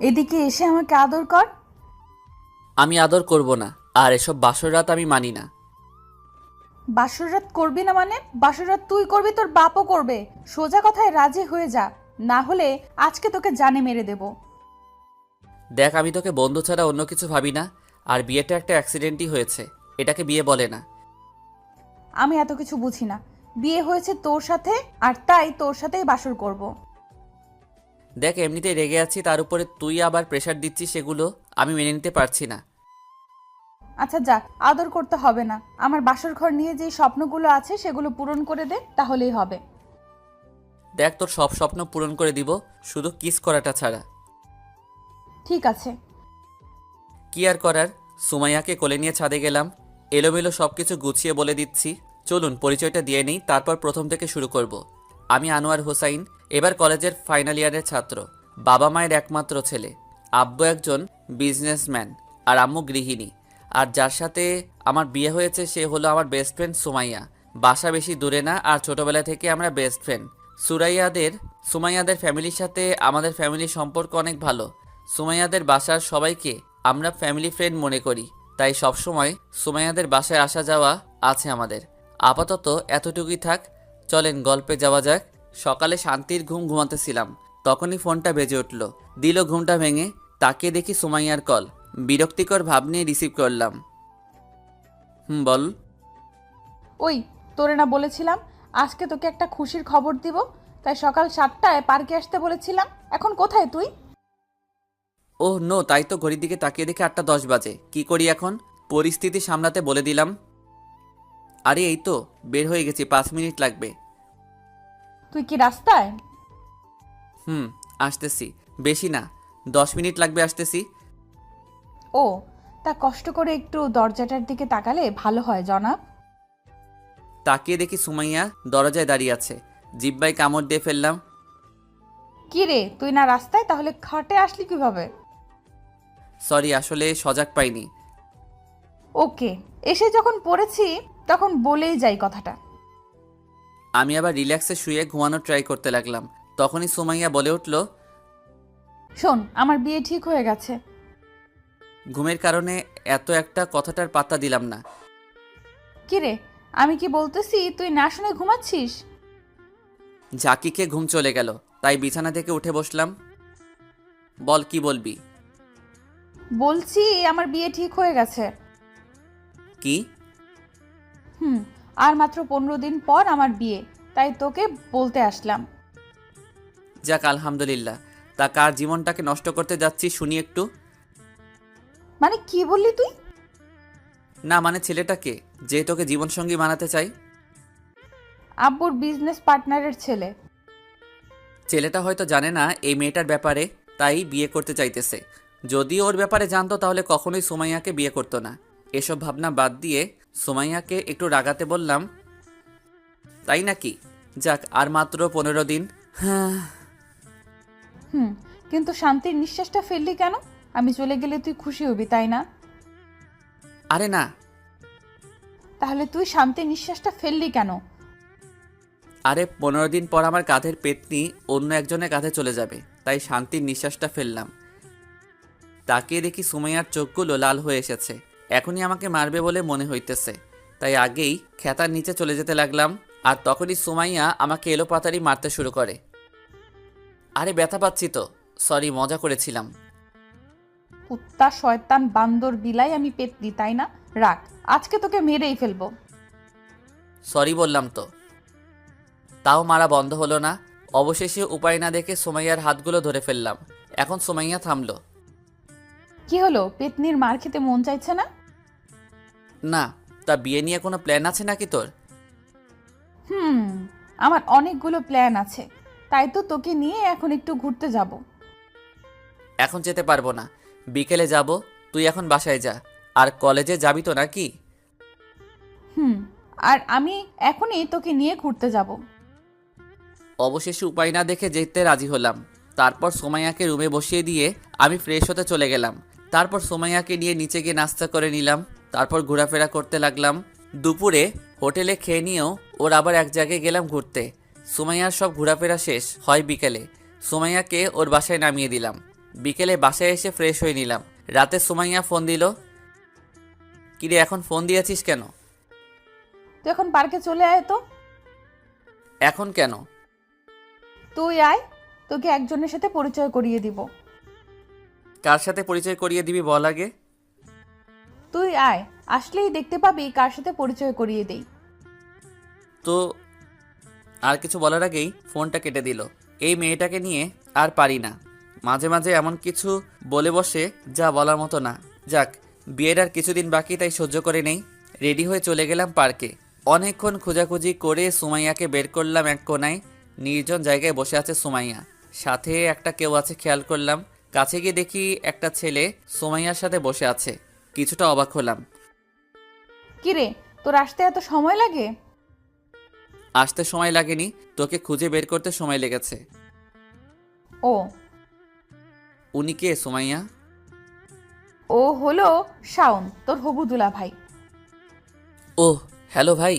এদিকে এসে আমাকে আদর কর। আমি আদর করব না, আর এসব বাসর রাত আমি মানি না। বাসর রাত করবি না মানে? বাসর রাত তুই করবি, তোর বাপও করবে। সোজা কথায় রাজি হয়ে যা, না হলে আজকে তোকে জানে মেরে দেব। দেখ, আমি তোকে বন্ধু ছাড়া অন্য কিছু ভাবি না, আর বিয়েটা একটা অ্যাক্সিডেন্টই হয়েছে, এটাকে বিয়ে বলে না। আমি এত কিছু বুঝি না। বিয়ে হয়েছে তোর সাথে, আর তাই তোর সাথেই বাসর করব। দেখ, এমনিতেই রেগে আছি, তার উপরে তুই আবার প্রেশার দিচ্ছিস, সেগুলো আমি মেনে নিতে পারছি না। আচ্ছা যা, আদর করতে হবে না। আমার বাসর ঘর নিয়ে যে স্বপ্নগুলো আছে সেগুলো পূরণ করে দে, তাহলেই হবে। দেখ, তোর সব স্বপ্ন পূরণ করে দিব, শুধু কিস করাটা ছাড়া। ঠিক আছে। কি আর করার, সুমাইয়াকে কোলে নিয়ে ছাদে গেলাম। এলোমেলো সব কিছু গুছিয়ে বলে দিচ্ছি। চলুন পরিচয়টা দিয়ে নিই, তারপর প্রথম থেকে শুরু করব। আমি আনোয়ার হোসাইন, এবার কলেজের ফাইনাল ইয়ারের ছাত্র। বাবা মায়ের একমাত্র ছেলে। আব্বু একজন বিজনেসম্যান আর আম্মু গৃহিণী। আর যার সাথে আমার বিয়ে হয়েছে সে হলো আমার বেস্ট ফ্রেন্ড সুমাইয়া। বাসা বেশি দূরে না, আর ছোটবেলা থেকে আমরা বেস্ট ফ্রেন্ড। সুমাইয়াদের ফ্যামিলির সাথে আমাদের ফ্যামিলির সম্পর্ক অনেক ভালো। সুমাইয়াদের বাসার সবাইকে আমরা ফ্যামিলি ফ্রেন্ড মনে করি, তাই সবসময় সুমাইয়াদের বাসায় আসা যাওয়া আছে আমাদের। আপাতত এতটুকুই থাক, চলেন গল্পে যাওয়া যাক। সকালে শান্তির ঘুম ঘুমাতেছিলাম, তখনই ফোনটা বেজে উঠল। দিল ঘুমটা ভেঙে, তাকিয়ে দেখি সুমাইয়ার কল। বিরক্তিকর ভাব নিয়ে রিসিভ করলাম। বল। ওই, তোরে না বলেছিলাম আজকে তোকে একটা খুশির খবর দিব, তাই সকাল 7টায় পার্কে আসতে বলেছিলাম। এখন কোথায় তুই? ওহ নো, তাই তো ঘড়ির দিকে তাকিয়ে দেখে 8টা 10 বাজে। কি করি এখন? পরিস্থিতি সামলাতে বলে দিলাম। আরে এই তো বের হয়ে গেছি, 5 মিনিট লাগবে। তুই কি রাস্তায়? আসতেছি। বেশি না, 10 মিনিট লাগবে, আসতেছি। ও, তা কষ্ট করে একটু দরজাটার দিকে তাকালে ভালো হয় জনাব। তাকিয়ে দেখি সুমাইয়া দরজায় দাঁড়িয়ে আছে। জিব্বায় কামড় দিয়ে ফেললাম। কি রে, তুই না রাস্তায়, তাহলে খাটে আসলি কিভাবে? সরি, আসলে সজাগ পাইনি। ওকে, এসে যখন পড়েছি তখন বলেই যাই কথাটা। আমি আবার রিল্যাক্সে শুয়ে ঘুমানোর ট্রাই করতে লাগলাম। তখনই সুমাইয়া বলে উঠল, শোন, আমার বিয়ে ঠিক হয়ে গেছে। ঘুমের কারণে এত একটা কথাটার পাত্তা দিলাম না। কি রে, আমি কি বলতেছি তুই না শুনে ঘুমাচ্ছিস? ঝাঁকিকে ঘুম চলে গেল, তাই বিছানা থেকে উঠে বসলাম। বল, কি বলবি? বলছি আমার বিয়ে ঠিক হয়ে গেছে। কি? হুম, আর মাত্র 15 দিন পর আমার বিয়ে, তাই তোকে বলতে আসলাম। যাক, আলহামদুলিল্লাহ। তা কার জীবনটাকে নষ্ট করতে যাচ্ছি শুনি একটু। মানে কি বললি তুই? না মানে ছেলেটাকে, যে তোকে জীবনসঙ্গী বানাতে চাই। আব্বুর বিজনেস পার্টনারের ছেলে। ছেলেটা হয়তো জানে না এই মেয়েটার ব্যাপারে, তাই বিয়ে করতে চাইতেছে। যদি ওর ব্যাপারে জানতো তাহলে কখনোই সুমাইয়াকে বিয়ে করতো না। এসব ভাবনা বাদ দিয়ে সুমাইয়াকে একটু রাগাতে বললাম, তাই নাকি? যাক, আর মাত্র 15 দিন। হ্যাঁ। হুম, কিন্তু শান্তির নিঃশ্বাসটা ফেললি কেন? আমি চলে গেলে তুই খুশি হবি, তাই না? আরে না। তাহলে তুই শান্তির নিঃশ্বাসটা ফেললি কেন? আরে 15 দিন পর আমার কাঁধের পেতনি অন্য একজনের কাঁধে চলে যাবে, তাই শান্তির নিঃশ্বাসটা ফেললাম। তাকিয়ে দেখি সুমাইয়ার চোখগুলো লাল হয়ে এসেছে। এখনই আমাকে মারবে বলে মনে হইতেছে, তাই আগেই খেতার নিচে চলে যেতে লাগলাম। আর তখনই সুমাইয়া আমাকে এলোপাতাড়ি মারতে শুরু করে। আরে ব্যথা পাচ্ছি তো, সরি, মজা করেছিলাম। কুত্তা, শয়তান, বান্দর, বিলাই, আমি পেতনি, তাই না? রাখ, আজকে তোকে মেরেই ফেলবো। সরি বললাম তো। তাও মারা বন্ধ হলো না। অবশেষে উপায় না দেখে সুমাইয়ার হাতগুলো ধরে ফেললাম। এখন সুমাইয়া থামলো। কি হলো, পেতনির মার খেতে মন চাইছে না? না। তা বিয়ে নিয়ে কোনো প্ল্যান আছে নাকি তোর? হুম, আমার অনেকগুলো প্ল্যান আছে, তাই তো তোকে নিয়ে এখন একটু ঘুরতে যাব। এখন যেতে পারবো না, বিকেলে যাব। তুই এখন বাসায় যা। আর কলেজে যাবি তো নাকি? হুম, আর আমি এখনই তোকে নিয়ে ঘুরতে যাব। অবশেষে উপায় না দেখে যেতে রাজি হলাম। তারপর সোমাইয়াকে রুমে বসিয়ে দিয়ে আমি ফ্রেশ হতে চলে গেলাম। তারপর সোমাইয়াকে নিয়ে নিচে গিয়ে নাস্তা করে নিলাম। তারপর ঘোরাফেরা করতে লাগলাম। দুপুরে হোটেলে খেয়ে নিয়েও ওর আবার এক জায়গায় গেলাম ঘুরতে। সুমাইয়ার সব ঘোরাফেরা শেষ হয় বিকেলে। সুমাইয়াকে ওর বাসায় নামিয়ে দিলাম। বিকেলে বাসায় এসে ফ্রেশ হয়ে নিলাম। রাতে সুমাইয়া ফোন দিল। কিরে এখন ফোন দিয়েছিস কেন? তুই এখন পার্কে চলে আয় তো। এখন কেন? তুই আয়, তোকে একজনের সাথে পরিচয় করিয়ে দিব। কার সাথে পরিচয় করিয়ে দিবি বল আগে। তুই আয়, আসলেই দেখতে পাবি কার সাথে পরিচয় করিয়ে দেই। তো আর কিছু বলার আগেই ফোনটা কেটে দিল। এই মেয়েটাকে নিয়ে আর পারি না। মাঝে মাঝে এমন কিছু বলে বসে যা বলার মতো না। যাক, বিয়ের আর কিছুদিন বাকি, তাই সহ্য করে নেই। রেডি হয়ে চলে গেলাম পার্কে। অনেকক্ষণ খোঁজাখুঁজি করে সুমাইয়াকে বের করলাম এক কোনায়। নির্জন জায়গায় বসে আছে সুমাইয়া, সাথে একটা কেউ আছে খেয়াল করলাম। কাছে গিয়ে দেখি একটা ছেলে সুমাইয়ার সাথে বসে আছে। কিছুটা অবাক হলাম। কিরে, তোর আসতে এত সময় লাগে? আসতে সময় লাগেনি, তোকে খুঁজে বের করতে সময় লেগেছে। ও, উনি কে সুমাইয়া? ও হলো শাওন, তোর হবু দুলা ভাই। ওহ, হ্যালো ভাই।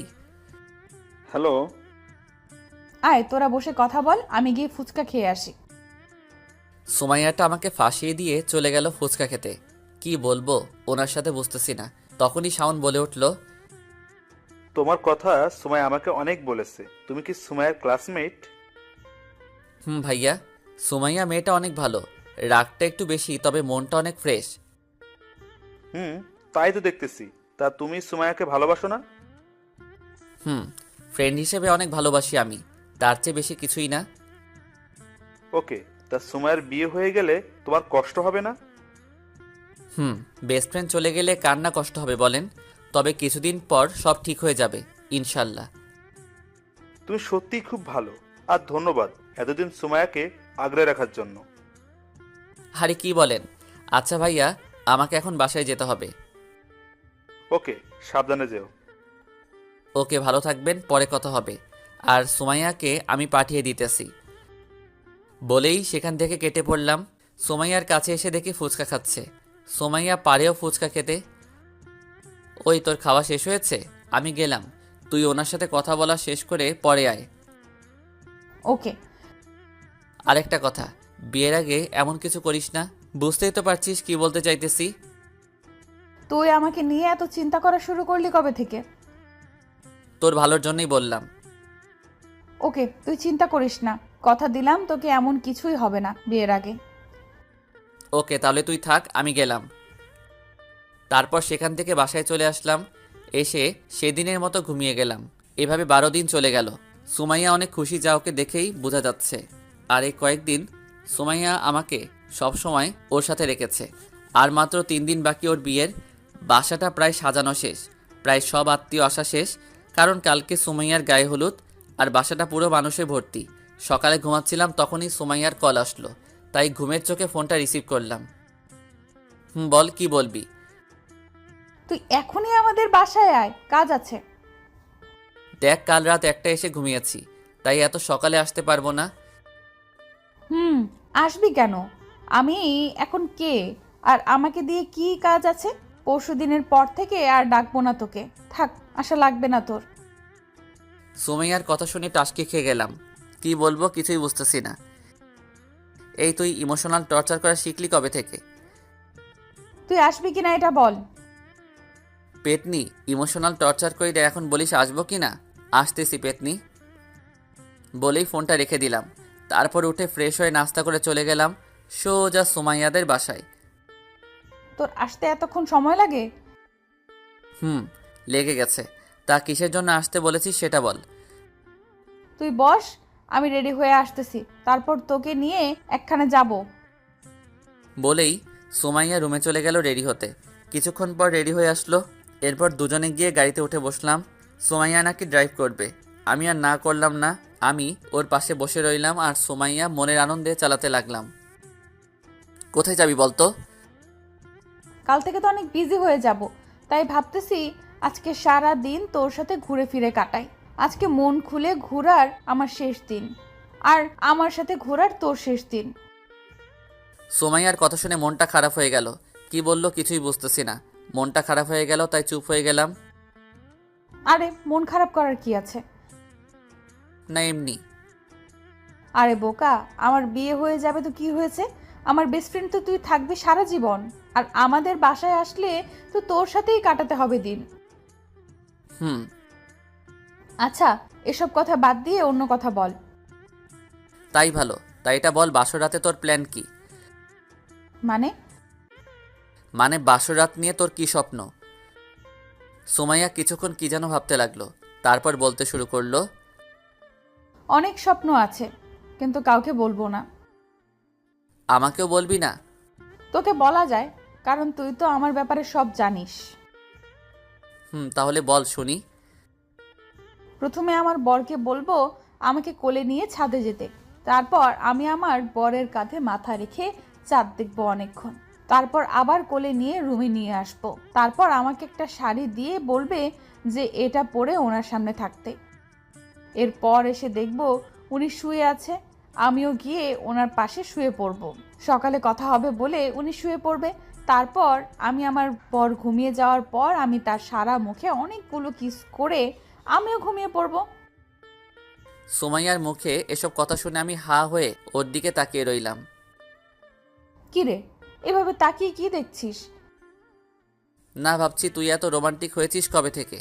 হ্যালো। আয় তোরা বসে কথা বল, আমি গিয়ে ফুচকা খেয়ে আসি। সুমাইয়াটা আমাকে ফাঁসিয়ে দিয়ে চলে গেল ফুচকা খেতে। কি বলবো ওনার সাথে বুঝতেছি না। তখনই শাওন বলে উঠল, তোমার কথা সুমাই আমাকে অনেক বলেছে। তুমি কি সুমাইয়ের ক্লাসমেট? ভাইয়া, সুমাইয়া মেয়েটা অনেক ভালো। রাগটা একটু বেশি, তবে মনটা অনেক ফ্রেশ। তাই তো দেখতেছি। তা তুমি সুমাইয়াকে ভালোবাসো না? ফ্রেন্ড হিসেবে অনেক ভালোবাসি আমি, তার চেয়ে বেশি কিছুই না। ওকে, তা সুমাইয়ের বিয়ে হয়ে গেলে তোমার কষ্ট হবে না? বেস্ট ফ্রেন্ড চলে গেলে কার না কষ্ট হবে বলেন। তবে কিছুদিন পর সব ঠিক হয়ে যাবে ইনশাল্লাহ। তুমি সত্যিই খুব ভালো। আর ধন্যবাদ এতদিন সুমাইয়াকে আগলে রাখার জন্য। আরে কি বলেন। আচ্ছা ভাইয়া, আমাকে এখন বাসায় যেতে হবে। ওকে, সাবধানে যেও। ওকে, ভালো থাকবেন, পরে কথা হবে। আর সুমাইয়াকে আমি পাঠিয়ে দিতেছি। বলেই সেখান থেকে কেটে পড়লাম। সুমাইয়ার কাছে এসে দেখি ফুচকা খাচ্ছে। সুমাইয়া পারেও ফুচকা খেতে। ওই তোর খাওয়া শেষ হয়েছে, আমি গেলাম। তুই ওনার সাথে কথা বলা শেষ করে পরে আয়। ওকে। আরেকটা কথা, বিয়ের আগে এমন কিছু করিস না। বুঝতেই তো পারছিস কি বলতে চাইতেছি। তুই আমাকে নিয়ে এত চিন্তা করা শুরু করলি কবে থেকে? তোর ভালোর জন্যই বললাম। ওকে, তুই চিন্তা করিস না, কথা দিলাম তোকে এমন কিছুই হবে না বিয়ের আগে। ওকে, তাহলে তুই থাক, আমি গেলাম। তারপর সেখান থেকে বাসায় চলে আসলাম। এসে সেদিনের মতো ঘুমিয়ে গেলাম। এভাবে 12 দিন চলে গেল। সুমাইয়া অনেক খুশি, যা ওকে দেখেই বোঝা যাচ্ছে। আর এই কয়েকদিন সুমাইয়া আমাকে সব সময় ওর সাথে রেখেছে। আর মাত্র 3 দিন বাকি ওর বিয়ের। বাসাটা প্রায় সাজানো শেষ, প্রায় সব আত্মীয় আসা শেষ। কারণ কালকে সুমাইয়ার গায়ে হলুদ, আর বাসাটা পুরো মানুষে ভর্তি। সকালে ঘুমাচ্ছিলাম, তখনই সুমাইয়ার কল আসলো, তাই ঘুমের চোখে ফোনটা রিসিভ করলাম। বল, কি বলবি? তুই এখনই আমাদের বাসায় আয়, কাজ আছে। দেখ, কাল রাত 1টা এসে ঘুমিয়েছি, তাই এত সকালে আসতে পারবো না। আসবি কেন? আমি এখন কে, আর আমাকে দিয়ে কি কাজ আছে? পরশুদিনের পর থেকে আর ডাকবো না তোকে, থাক, আশা লাগবে না তোর। সুমাইয়ার কথা শুনে টাসকি খেয়ে গেলাম। কি বলবো কিছুই বুঝতেছি না। এই তুই ইমোশনাল টর্চার করা শিখলি কবে থেকে? তুই আসবি কিনা এটা বল। পেতনি, ইমোশনাল টর্চার করি এখন বলিস আসবো কি না? আসতেছি পেতনি। বলেই ফোনটা রেখে দিলাম। তারপর উঠে ফ্রেশ হয়ে নাস্তা করে চলে গেলাম সোজা সুমাইয়াদের বাসায়। তোর আসতে এতক্ষণ সময় লাগে? লেগে গেছে। তা কিসের জন্য আসতে বলেছিস সেটা বল। তুই বস, আমি রেডি হয়ে আসতেছি, তারপর তোকে নিয়ে একখানে যাব। বলেই সুমাইয়া রুমে চলে গেল রেডি হতে। কিছুক্ষণ পর রেডি হয়ে আসলো। এরপর দুজনে গিয়ে গাড়িতে উঠে বসলাম। সুমাইয়া নাকি ড্রাইভ করবে। আমি আর না করলাম না। আমি ওর পাশে বসে রইলাম আর সুমাইয়া মনের আনন্দে চালাতে লাগলাম। কোথায় যাবি বলতো? কাল থেকে তো অনেক বিজি হয়ে যাব, তাই ভাবতেছি আজকে সারা দিন তোর সাথে ঘুরে ফিরে কাটাই। আজকে মন খুলে ঘোরার আমার শেষ দিন, আর আমার সাথে ঘোরার তোর শেষ দিন। সুমাইয়ার কথা শুনে মনটা খারাপ হয়ে গেল। কি বললো কিছুই বুঝতেছি না। মনটা খারাপ হয়ে গেল, তাই চুপ হয়ে গেলাম। আরে মন খারাপ করার কি আছে? না এমনি, আরে বোকা, আমার বিয়ে হয়ে যাবে তো কি হয়েছে? আমার বেস্ট ফ্রেন্ড তো তুই থাকবি সারা জীবন। আর আমাদের বাসায় আসলে তো তোর সাথেই কাটাতে হবে দিন। হুম। আচ্ছা, এসব কথা বাদ দিয়ে অন্য কথা বল। তাই ভালো। তাই এটা বল, বাসর রাতে তোর প্ল্যান কি? মানে? মানে বাসর রাত নিয়ে তোর কি স্বপ্ন? সুমাইয়া কিছুক্ষণ কি যেন ভাবতে লাগলো, তারপর বলতে শুরু করলো। অনেক স্বপ্ন আছে, কিন্তু কাউকে বলবো না। আমাকেও বলবি না? তোকে বলা যায়, কারণ তুই তো আমার ব্যাপারে সব জানিস। তাহলে বল শুনি। প্রথমে আমার বরকে বলবো আমাকে কোলে নিয়ে ছাদে যেতে। তারপর আমি আমার বরের কাঁধে মাথা রেখে চাঁদ দেখবো অনেকক্ষণ। তারপর আবার কোলে নিয়ে রুমে নিয়ে আসবো। তারপর আমাকে একটা শাড়ি দিয়ে বলবে যে এটা পরে ওনার সামনে থাকতে। এরপর এসে দেখবো উনি শুয়ে আছে, আমিও গিয়ে ওনার পাশে শুয়ে পড়বো। সকালে কথা হবে বলে উনি শুয়ে পড়বে। তারপর আমি আমার বর ঘুমিয়ে যাওয়ার পর আমি তার সারা মুখে অনেকগুলো কিস করে আমিও ঘুমিয়ে পড়বো। সুমাইয়ার মুখে এসব কথা শুনে আমি হা হয়ে ওর দিকে তাকিয়ে রইলাম। কিরে, এভাবে তাকিয়ে কি দেখছিস? না, ভাবছি তুই এত রোমান্টিক হয়েছিস কবে থেকে?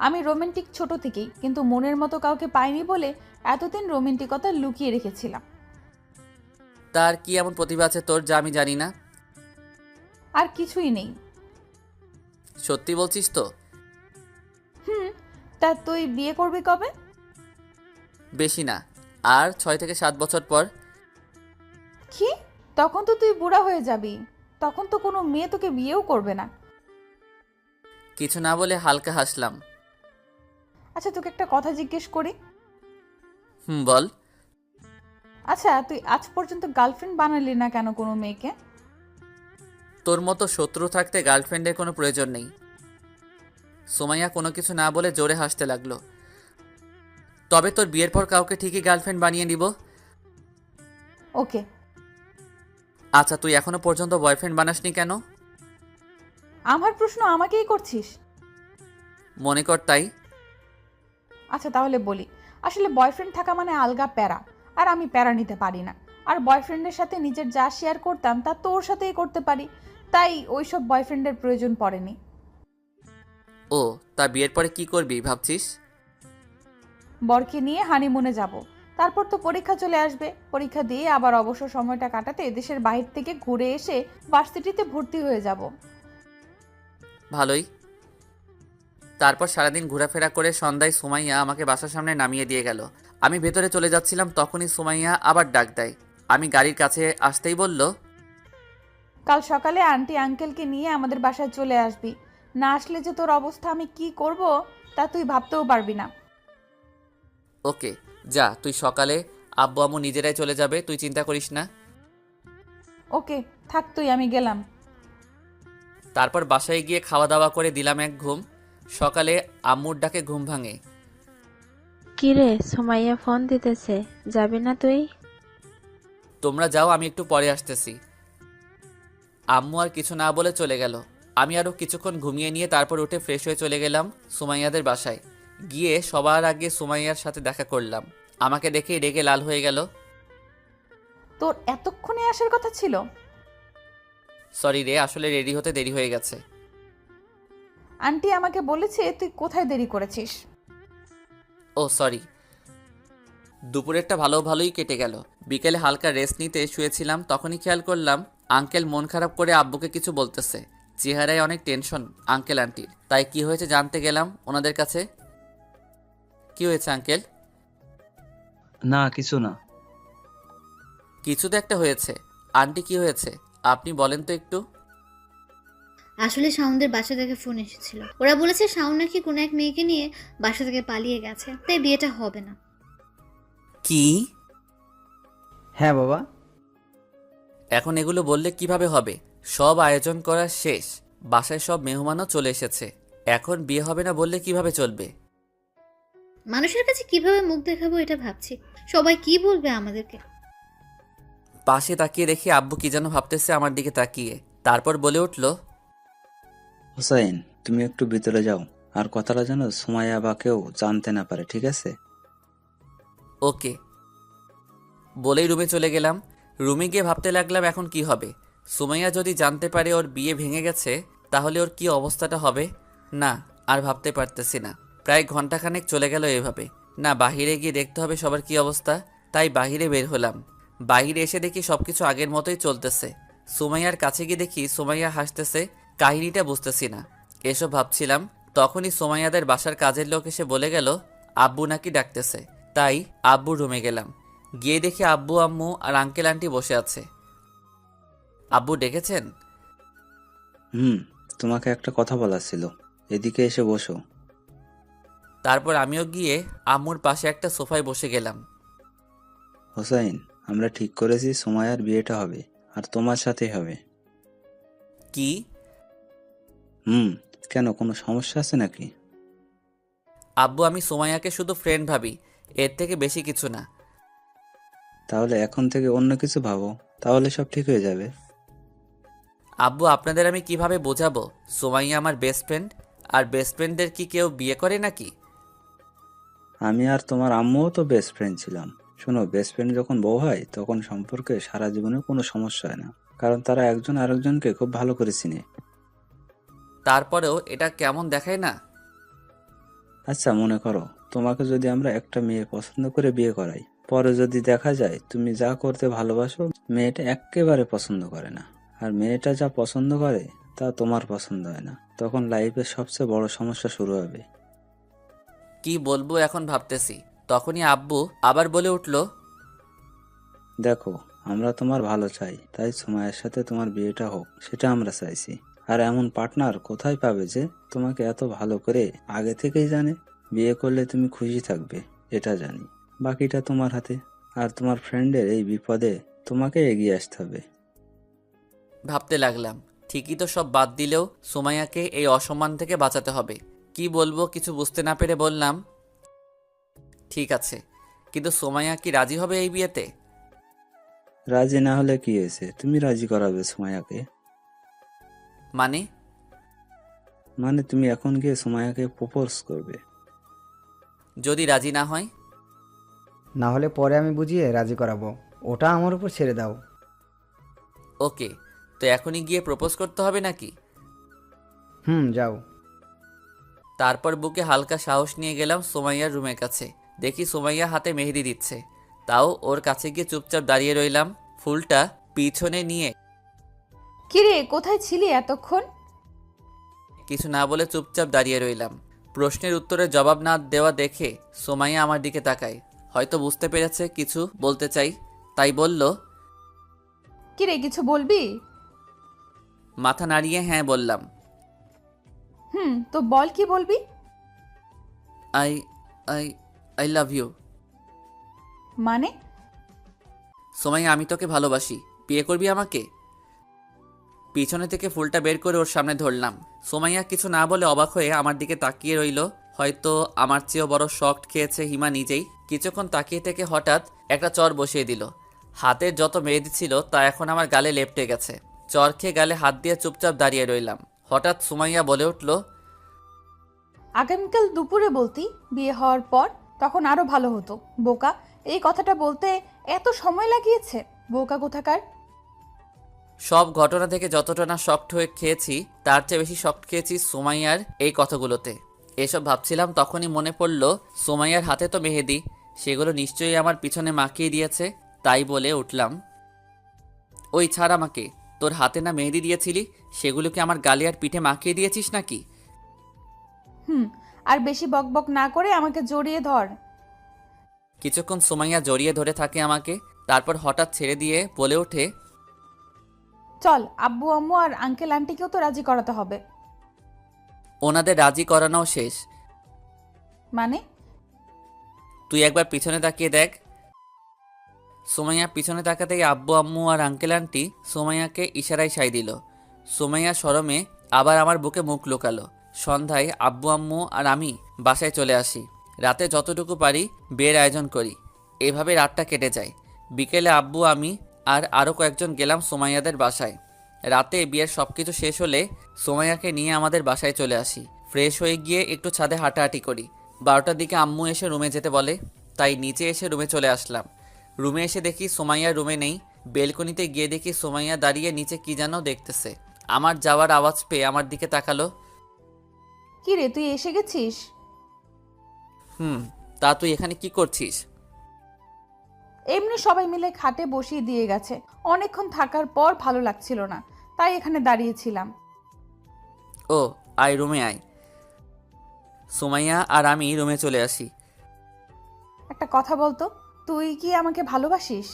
আমি রোমান্টিক ছোট থেকেই, কিন্তু মনের মতো কাউকে পাইনি বলে এতদিন রোমান্টিকতা লুকিয়ে রেখেছিলাম। তার কি এমন প্রতিভা আছে তোর যা আমি জানি না? আর কিছুই নেই। সত্যি বলছিস তো? তা তুই বিয়ে করবি কবে? বেশি না, আর 6 থেকে 7 বছর পর। কি? তখন তো তুই বুড়া হয়ে যাবি। তখন তো কোনো মেয়ে তোকে বিয়েও করবে না। কিছু না বলে হালকা হাসলাম। আচ্ছা, তোকে একটা কথা জিজ্ঞেস করি। বল। আচ্ছা, তুই আজ পর্যন্ত গার্লফ্রেন্ড বানালি না কেন কোনো মেয়েকে? তোর মতো শত্রু থাকতে গার্লফ্রেন্ডের কোনো প্রয়োজন নেই। সুমাইয়া কোনো কিছু না বলে জোরে হাসতে লাগলো। তবে তোর বিয়ের পর কাউকে ঠিকই গার্লফ্রেন্ড বানিয়ে নিব। ওকে। আচ্ছা, তুই এখনো পর্যন্ত বয়ফ্রেন্ড বানাসনি কেন? আমার প্রশ্ন আমাকেই করছিস? মনে কর তাই। আচ্ছা, তাহলে বলি। আসলে বয়ফ্রেন্ড থাকা মানে আলগা প্যারা, আর আমি প্যারা নিতে পারি না। আর বয়ফ্রেন্ডের সাথে নিজের যা শেয়ার করতাম তা তোর সাথেই করতে পারি, তাই ওইসব বয়ফ্রেন্ডের প্রয়োজন পড়েনি। ও, তা বিয়ের পরে কি করবি ভাবছিস? বরকে নিয়ে হানিমুনে যাব। তারপর তো পরীক্ষা চলে আসবে, পরীক্ষা দিয়ে আবার অবসর সময়টা কাটাতে দেশের বাইরে থেকে ঘুরে এসে ভার্সিটিতে ভর্তি হয়ে যাব। ভালোই। তারপর সারাদিন ঘোরাফেরা করে সন্ধ্যায় সুমাইয়া আমাকে বাসার সামনে নামিয়ে দিয়ে গেল। আমি ভেতরে চলে যাচ্ছিলাম, তখনই সুমাইয়া আবার ডাক দেয়। আমি গাড়ির কাছে আসতেই বলল, কাল সকালে আন্টি আঙ্কেলকে নিয়ে আমাদের বাসায় চলে আসবি। না আসলে যে তোর অবস্থা আমি কি করব তা তুই ভাবতেও পারবি না। ওকে, যা তুই সকালে। আব্বু আম্মু নিজেরাই চলে যাবে, তুই চিন্তা করিস না। ওকে, থাক তুই, আমি গেলাম। তারপর বাসায় গিয়ে খাওয়া দাওয়া করে দিলাম এক ঘুম। সকালে আম্মুর ডাকে ঘুম ভাঙে। কিরে, সুমাইয়া ফোন দিতেছে, যাবি না তুই? তোমরা যাও, আমি একটু পরে আসতেছি। আম্মু আর কিছু না বলে চলে গেল। আমি আরও কিছুক্ষণ ঘুমিয়ে নিয়ে তারপর উঠে ফ্রেশ হয়ে চলে গেলাম সুমাইয়াদের বাসায়। গিয়ে সবার আগে সুমাইয়ার সাথে দেখা করলাম। আমাকে দেখেই রেগে লাল হয়ে গেল। তোর এতক্ষণে আসার কথা ছিল? সরি রে, আসলে রেডি হতে দেরি হয়ে গেছে। আন্টি আমাকে বলেছে তুই কোথায় দেরি করেছিস। ও সরি। দুপুরেরটা ভালোই কেটে গেল। বিকেলে হালকা রেস্ট নিতে শুয়েছিলাম, তখনই খেয়াল করলাম আঙ্কেল মন খারাপ করে আব্বুকে কিছু বলতেছে। চেহারায় অনেক টেনশন আঙ্কেল আন্টির। তাই কি হয়েছে জানতে গেলাম ওনাদের কাছে। কি হয়েছে আঙ্কেল? না, কিছু না। কিছু তো একটা হয়েছে। আন্টি কি হয়েছে আপনি বলেন তো একটু। আসলে শাওনদের বাসা থেকে ফোন এসেছিল। ওরা বলেছে শাওন নাকি কোনো এক মেয়েকে নিয়ে বাসা থেকে পালিয়ে গেছে, তাই বিয়েটা হবে না। কি? হ্যাঁ বাবা। এখন এগুলো বললে কিভাবে হবে? সব আয়োজন করা শেষ, বাসায় সব মেহমানও চলে এসেছে। এখন বিয়ে হবে না বললে কিভাবে চলবে? মানুষের কাছে কিভাবে মুখ দেখাবো এটা ভাবছি। সবাই কি বলবে আমাদেরকে। পাশে তাকিয়ে দেখি আব্বু কি যেন ভাবতেছে আমার দিকে তাকিয়ে। তারপর বলে উঠল, হোসাইন, তুমি একটু ভিতরে যাও, আর কথাটা যেন সুমাইয়া বা কেউ জানতে না পারে, ঠিক আছে? ওকে। বলেই রুমে চলে গেলাম। রুমে গিয়ে ভাবতে লাগলাম এখন কি হবে। সুমাইয়া যদি জানতে পারে ওর বিয়ে ভেঙে গেছে তাহলে ওর কি অবস্থাটা হবে। না, আর ভাবতে পারতেছি না। প্রায় ঘন্টাখানেক চলে গেল এভাবে। না, বাহিরে গিয়ে দেখতে হবে সবার কি অবস্থা। তাই বাহিরে বের হলাম। বাহিরে এসে দেখি সবকিছু আগের মতোই চলতেছে। সুমাইয়ার কাছে গিয়ে দেখি সুমাইয়া হাসতেছে। কাহিনীটা বুঝতেছি না। এসব ভাবছিলাম, তখনই সুমাইয়াদের বাসার কাজের লোক এসে বলে গেল আব্বু নাকি ডাকতেছে। তাই আব্বু রুমে গেলাম। গিয়ে দেখি আব্বু, আম্মু আর আঙ্কেল আন্টি বসে আছে। আব্বু ডেকেছেন? তোমাকে একটা কথা বলার ছিল, এদিকে এসে বসো। তারপর আমিও গিয়ে আম্মুর পাশে একটা সোফায় বসে গেলাম। হোসাইন, আমরা ঠিক করেছি সুমাইয়ার বিয়েটা হবে, আর তোমার সাথেই হবে। কি? কেন, কোনো সমস্যা আছে নাকি? আব্বু, আমি সুমাইয়াকে শুধু ফ্রেন্ড ভাবি, এর থেকে বেশি কিছু না। তাহলে এখন থেকে অন্য কিছু ভাবো, তাহলে সব ঠিক হয়ে যাবে। আব্বু, আপনাদের আমি কিভাবে বোঝাবো সুমাইয়া আমার বেস্ট ফ্রেন্ড? আর বেস্ট ফ্রেন্ডদের কি কেউ বিয়ে করে নাকি? আমি আর তোমার আম্মুও তো বেস্ট ফ্রেন্ড ছিলাম। শোনো, বেস্ট ফ্রেন্ড যখন বউ হয় তখন সম্পর্কে সারা জীবনে কোনো সমস্যা হয় না, কারণ তারা একজন আরেকজনকে খুব ভালো করে চিনে। তারপরেও এটা কেমন দেখায় না? আচ্ছা, মনে করো তোমাকে যদি আমরা একটা মেয়ে পছন্দ করে বিয়ে করাই, পরে যদি দেখা যায় তুমি যা করতে ভালোবাসো মেয়েটা একেবারে পছন্দ করে না, আর মেয়েটা যা পছন্দ করে তা তোমার পছন্দ হয় না, তখন লাইফের সবচেয়ে বড় সমস্যা শুরু হবে। কি বলবো এখন ভাবতেছি। তখনই আব্বু আবার বলে উঠল, দেখো, আমরা তোমার ভালো চাই, তাই সুমাইয়ের সাথে তোমার বিয়েটা হোক, সেটা আমরা চাইছি। আর এমন পার্টনার কোথায় পাবে যে তোমাকে এত ভালো করে আগে থেকেই জানে? বিয়ে করলে তুমি খুশি থাকবে, এটা জানি। বাকিটা তোমার হাতে। আর তোমার ফ্রেন্ডের এই বিপদে তোমাকে এগিয়ে আসতে হবে। ভাবতে লাগলাম, ঠিকই তো, সব বাদ দিলেও সুমাইয়াকে এই অসম্মান থেকে বাঁচাতে হবে। কি বলবো কিছু বুঝতে না পেরে বললাম, ঠিক আছে, কিন্তু সুমাইয়া কি রাজি হবে এই বিয়েতে? রাজি না হলে কি হয়েছে, তুমি রাজি করাবে সুমাইয়াকে। মানে তুমি এখন গিয়ে সুমাইয়াকে প্রপোজ করবে। যদি রাজি না হয়? না হলে পরে আমি বুঝিয়ে রাজি করাবো, ওটা আমার উপর ছেড়ে দাও। ওকে, তো এখনই গিয়ে প্রপোজ করতে হবে নাকি? যাও। তারপর বুকে হালকা সাহস নিয়ে গেলাম সুমাইয়ার রুমের কাছে। দেখি সুমাইয়া হাতে মেহেদি দিচ্ছে। তাও ওর কাছে গিয়ে চুপচাপ দাঁড়িয়ে রইলাম, ফুলটা পিছনে নিয়ে। কিরে, কোথায় ছিলি এতক্ষণ? কিছু না বলে চুপচাপ দাঁড়িয়ে রইলাম। প্রশ্নের উত্তরে জবাব না দেওয়া দেখে সুমাইয়া আমার দিকে তাকায়। হয়তো বুঝতে পেরেছে কিছু বলতে চাই, তাই বলল, কিরে, কিছু বলবি? মাথা নাড়িয়ে হ্যাঁ বললাম। তো বল, কি বলবি? I I I love you. মানে? সুমাইয়া, আমি তোকে ভালোবাসি, বিয়ে করবি আমাকে? পিছনে থেকে ফুলটা বের করে ওর সামনে ধরলাম। সুমাইয়া কিছু না বলে অবাক হয়ে আমার দিকে তাকিয়ে রইল। হয়তো আমার চেয়েও বড় শক খেয়েছে হিমা নিজেই। কিছুক্ষণ তাকিয়ে থেকে হঠাৎ একটা চর বসিয়ে দিল। হাতের যত মেহেদি ছিল তা এখন আমার গালে লেপটে গেছে। চর খেয়ে গালে হাত দিয়ে চুপচাপ দাঁড়িয়ে রইলাম। হঠাৎ সুমাইয়া বলে উঠল, আগামীকাল দুপুরে বলতি, বিয়ে হওয়ার পর, তখন আরো ভালো হতো। বোকা, এই কথাটা বলতে এত সময় লাগিয়েছে, বোকা কোথাকার। সব ঘটনা থেকে যতটা না শক্ট হয়ে খেয়েছি তার চেয়ে বেশি শক্ট খেয়েছি সুমাইয়ার এই কথাগুলোতে। এসব ভাবছিলাম তখনই মনে পড়ল সুমাইয়ার হাতে তো মেহেদি, সেগুলো নিশ্চয়ই আমার পিছনে মাখিয়ে দিয়েছে। তাই বলে উঠলাম, ওই ছাড় আমাকে, তোর হাতে না মেহেদি দিয়েছিলি, সেগুলো কি আমার গালে আর পিঠে মাখিয়ে দিয়েছিস নাকি? আর বেশি বকবক না করে আমাকে জড়িয়ে ধর। কিছুক্ষণ সুমাইয়া জড়িয়ে ধরে থাকে আমাকে, তারপর হঠাৎ ছেড়ে দিয়ে বলে ওঠে, চল, আব্বু আম্মু আর আঙ্কেল আন্টিকেও তো রাজি করাতে হবে। ওনাদের রাজি করানো শেষ। মানে? তুই একবার পিছনে তাকিয়ে দেখ। সুমাইয়া পিছনে তাকাতেই আব্বু আম্মু আর আঙ্কেল আন্টি সুমাইয়াকে ইশারায় সাই দিল। সুমাইয়া শরমে আবার আমার বুকে মুখ লুকালো। সন্ধ্যায় আব্বু আম্মু আর আমি বাসায় চলে আসি। রাতে যতটুকু পারি বিয়ের আয়োজন করি। এভাবে রাতটা কেটে যায়। বিকেলে আব্বু, আমি আর আরও কয়েকজন গেলাম সুমাইয়াদের বাসায়। রাতে বিয়ের সব কিছু শেষ হলে সুমাইয়াকে নিয়ে আমাদের বাসায় চলে আসি। ফ্রেশ হয়ে গিয়ে একটু ছাদে হাঁটাহাঁটি করি। 12টার দিকে আম্মু এসে রুমে যেতে বলে, তাই নিচে এসে রুমে চলে আসলাম। রুমে এসে দেখি সুমাইয়া রুমে নেই। বেলকনিতে গিয়ে দেখি সুমাইয়া দাঁড়িয়ে নিচে কি যেন দেখতেছে। আমার যাওয়ার আওয়াজ পেয়ে আমার দিকে তাকালো। কি রে, তুই এসে গেছিস? তা তুই এখানে কি করছিস? এমনি সবাই মিলে খাটে বসিয়ে দিয়ে গেছে। অনেকক্ষণ থাকার পর ভালো লাগছিল না, তাই এখানে দাঁড়িয়েছিলাম। ও আয়, রুমে আয়। সুমাইয়া আর আমি রুমে চলে আসি। একটা কথা বলতো, তুই কি আমাকে ভালোবাসিস?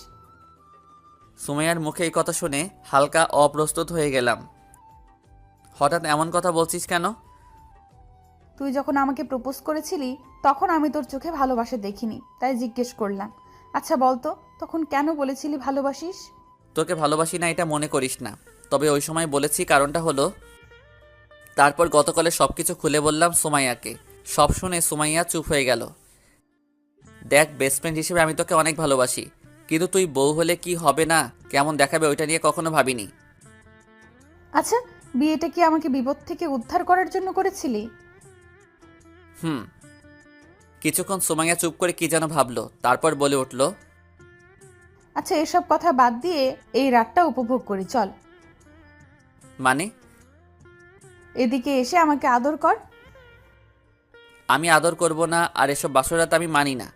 সুমাইয়ার মুখে এই কথা শুনে হালকা অপ্রস্তুত হয়ে গেলাম। হঠাৎ এমন কথা বলছিস কেন? তুই যখন আমাকে প্রপোজ করেছিলি তখন আমি তোর চোখে ভালোবাসা দেখিনি, তাই জিজ্ঞেস করলাম। আচ্ছা বলতো, তখন কেন বলেছিলি ভালোবাসিস? তোকে ভালোবাসি না এটা মনে করিস না, তবে ওই সময় বলেছি কারণটা হলো। তারপর গতকালে সব কিছু খুলে বললাম সুমাইয়াকে। সব শুনে সুমাইয়া চুপ হয়ে গেল। দেখ, বেস্ট ফ্রেন্ড হিসেবে আমি তোকে অনেক ভালোবাসি, কিন্তু তুই বউ হলে কি হবে না কেমন দেখাবে ওইটা নিয়ে কখনো ভাবিনি। আচ্ছা, বিয়েটা কি আমাকে বিপদ থেকে উদ্ধার করার জন্য করেছিলি? কিছুক্ষণ সুমাইয়া চুপ করে কি যেন ভাবলো, তারপর বলে উঠল, আচ্ছা, এসব কথা বাদ দিয়ে এই রাতটা উপভোগ করি, চল। মানে? এদিকে এসে আমাকে আদর কর। আমি আদর করব না, আর এসব বাসরাত আমি মানি না।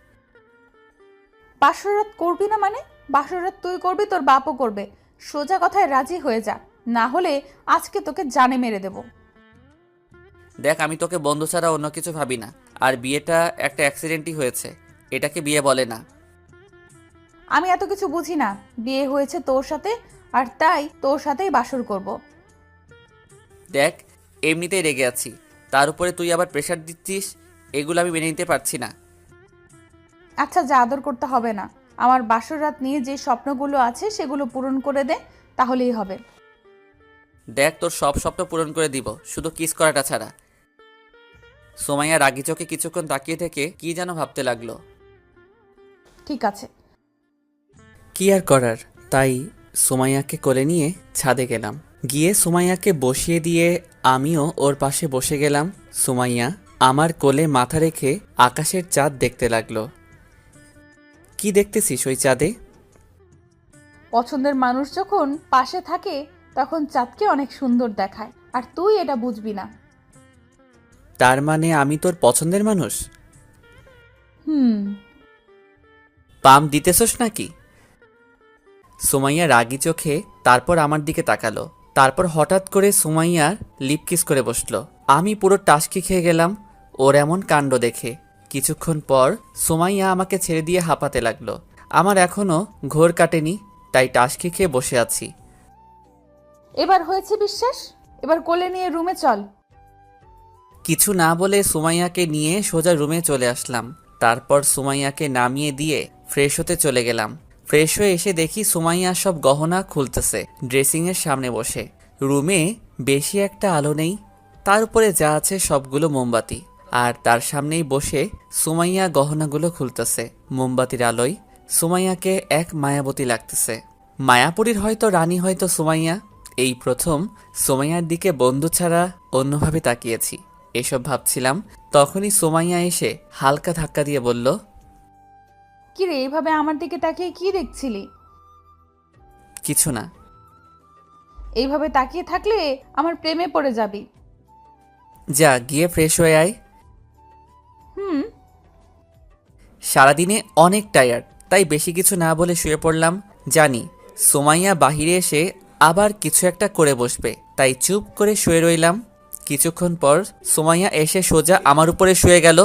বাসরাত করবি না মানে? বাসরাত তুই করবি, তোর বাপও করবে। সোজা কথায় রাজি হয়ে যা, না হলে আজকে তোকে জানে মেরে দেব। দেখ, আমি তোকে বন্ধু ছাড়া অন্য কিছু ভাবি না, আর বিয়েটা একটা অ্যাক্সিডেন্টই হয়েছে, এটাকে বিয়ে বলে না। আমি এত কিছু বুঝি না। বিয়ে হয়েছে তোর সাথে, আর তাই তোর সাথেই বাসর করব। দেখ, এমনিতেই রেগে আছি, তার উপরে তুই আবার প্রেশার দিচ্ছিস, এগুলো আমি মেনে নিতে পারছি না। আচ্ছা, যা, আদর করতে হবে না। আমার বাসর রাত নিয়ে যে স্বপ্নগুলো আছে সেগুলো পূরণ করে দে, তাহলেই হবে। দেখ, তোর সব স্বপ্ন পূরণ করে দিব, শুধু কিস করাটা ছাড়া। সোমাইয়া রাগি চোখে কিছুক্ষণ তাকিয়ে থেকে কি যেন ভাবতে লাগলো। ঠিক আছে। কি আর করার, তাই সুমাইয়াকে কোলে নিয়ে ছাদে গেলাম। গিয়ে সুমাইয়াকে বসিয়ে দিয়ে আমিও ওর পাশে বসে গেলাম। সুমাইয়া আমার কোলে মাথা রেখে আকাশের চাঁদ দেখতে লাগলো। কি দেখতেছিস ওই চাঁদে? পছন্দের মানুষ যখন পাশে থাকে তখন চাঁদকে অনেক সুন্দর দেখায়, আর তুই এটা বুঝবি না। তার মানে আমি তোর পছন্দের মানুষ? পাম দিতেছস নাকি? সুমাইয়া রাগি চোখে তারপর আমার দিকে তাকালো। তারপর হঠাৎ করে সুমাইয়ার লিপ কিস করে বসলো। আমি পুরো টাসকি খেয়ে গেলাম ওর এমন কাণ্ড দেখে। কিছুক্ষণ পর সুমাইয়া আমাকে ছেড়ে দিয়ে হাঁপাতে লাগলো। আমার এখনো ঘোর কাটেনি, তাই টাসকি খেয়ে বসে আছি। এবার হয়েছে বিশ্বাস, এবার কোলে নিয়ে রুমে চল। কিছু না বলে সুমাইয়াকে নিয়ে সোজা রুমে চলে আসলাম। তারপর সুমাইয়াকে নামিয়ে দিয়ে ফ্রেশ হতে চলে গেলাম। ফ্রেশ হয়ে এসে দেখি সুমাইয়া সব গহনা খুলতেছে ড্রেসিংয়ের সামনে বসে। রুমে বেশি একটা আলো নেই, তার উপরে যা আছে সবগুলো মোমবাতি, আর তার সামনেই বসে সুমাইয়া গহনাগুলো খুলতেছে। মোমবাতির আলোয় সুমাইয়াকে এক মায়াবতী লাগতেছে। মায়াপুরীর হয়তো রানী, হয়তো সুমাইয়া। এই প্রথম সুমাইয়ার দিকে বন্ধু ছাড়া অন্যভাবে তাকিয়েছি। এসব ভাবছিলাম, তখনই সুমাইয়া এসে হালকা ধাক্কা দিয়ে বলল, কি রে, এইভাবে আমার দিকে তাকিয়ে কি দেখছিলি? কিছু না। এইভাবে তাকিয়ে থাকলে আমার প্রেমে পড়ে যাবি। যা, গিয়ে ফ্রেশ হয়ে আয়। সারাদিনে অনেক টায়ার্ড, তাই বেশি কিছু না বলে শুয়ে পড়লাম। জানি সুমাইয়া বাহিরে এসে আবার কিছু একটা করে বসবে, তাই চুপ করে শুয়ে রইলাম। কিছুক্ষণ পর সুমাইয়া এসে সোজা আমার উপরে শুয়ে গেল।